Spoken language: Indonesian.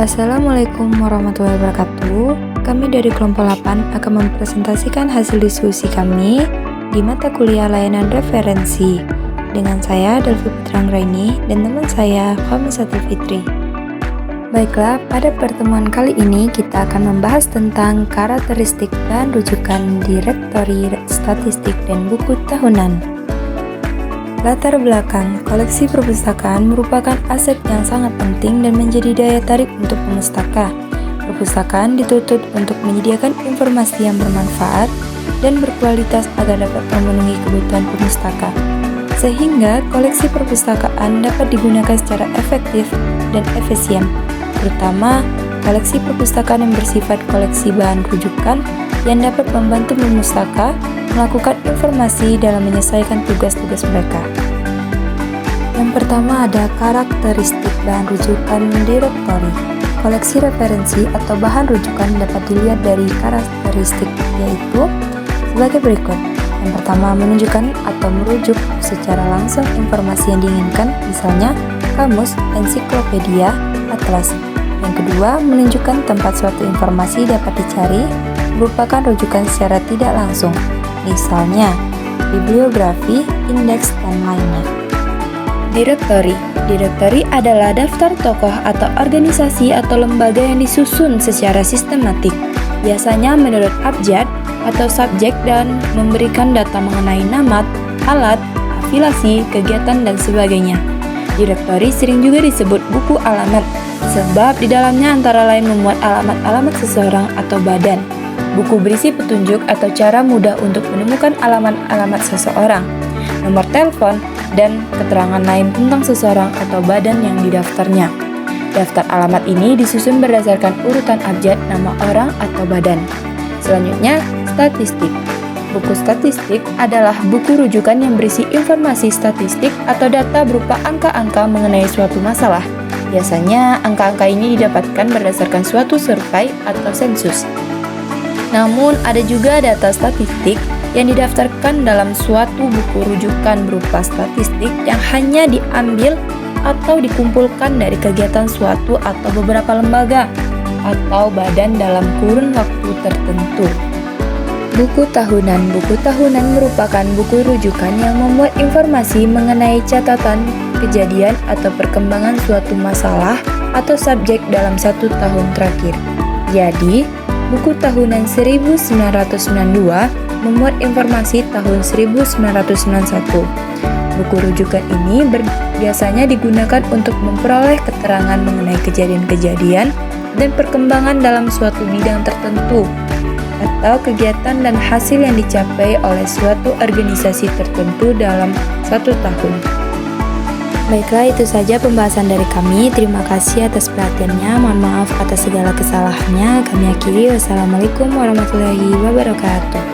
Assalamualaikum warahmatullahi wabarakatuh. Kami dari kelompok 8 akan mempresentasikan hasil diskusi kami di mata kuliah layanan referensi dengan saya Delvi Putranggraini dan teman saya Khamisatul Fitri. Baiklah, pada pertemuan kali ini kita akan membahas tentang karakteristik dan rujukan direktori statistik dan buku tahunan. Latar belakang, koleksi perpustakaan merupakan aset yang sangat penting dan menjadi daya tarik untuk pemustaka. Perpustakaan dituntut untuk menyediakan informasi yang bermanfaat dan berkualitas agar dapat memenuhi kebutuhan pemustaka. Sehingga koleksi perpustakaan dapat digunakan secara efektif dan efisien, terutama koleksi perpustakaan yang bersifat koleksi bahan rujukan yang dapat membantu pemustaka melakukan informasi dalam menyelesaikan tugas-tugas mereka. Yang pertama ada karakteristik bahan rujukan direktori. Koleksi referensi atau bahan rujukan dapat dilihat dari karakteristik, yaitu sebagai berikut. Yang pertama, menunjukkan atau merujuk secara langsung informasi yang diinginkan, misalnya kamus, ensiklopedia, atlas. Yang kedua, menunjukkan tempat suatu informasi dapat dicari, merupakan rujukan secara tidak langsung, misalnya bibliografi, indeks, dan lainnya. Direktori adalah daftar tokoh atau organisasi atau lembaga yang disusun secara sistematik, biasanya menurut abjad atau subjek dan memberikan data mengenai nama, alat, afiliasi, kegiatan, dan sebagainya. Direktori sering juga disebut buku alamat, sebab di dalamnya antara lain memuat alamat-alamat seseorang atau badan. Buku berisi petunjuk atau cara mudah untuk menemukan alamat-alamat seseorang, nomor telepon, dan keterangan lain tentang seseorang atau badan yang didaftarnya. Daftar alamat ini disusun berdasarkan urutan abjad nama orang atau badan. Selanjutnya, statistik. Buku statistik adalah buku rujukan yang berisi informasi statistik atau data berupa angka-angka mengenai suatu masalah. Biasanya, angka-angka ini didapatkan berdasarkan suatu survei atau sensus. Namun, ada juga data statistik yang didaftarkan dalam suatu buku rujukan berupa statistik yang hanya diambil atau dikumpulkan dari kegiatan suatu atau beberapa lembaga atau badan dalam kurun waktu tertentu. Buku tahunan merupakan buku rujukan yang memuat informasi mengenai catatan, kejadian, atau perkembangan suatu masalah atau subjek dalam satu tahun terakhir. Jadi, buku tahunan 1992 memuat informasi tahun 1991. Buku rujukan ini biasanya digunakan untuk memperoleh keterangan mengenai kejadian-kejadian dan perkembangan dalam suatu bidang tertentu atau kegiatan dan hasil yang dicapai oleh suatu organisasi tertentu dalam satu tahun. Baiklah, itu saja pembahasan dari kami. Terima kasih atas perhatiannya. Mohon maaf atas segala kesalahannya. Kami akhiri. Wassalamualaikum warahmatullahi wabarakatuh.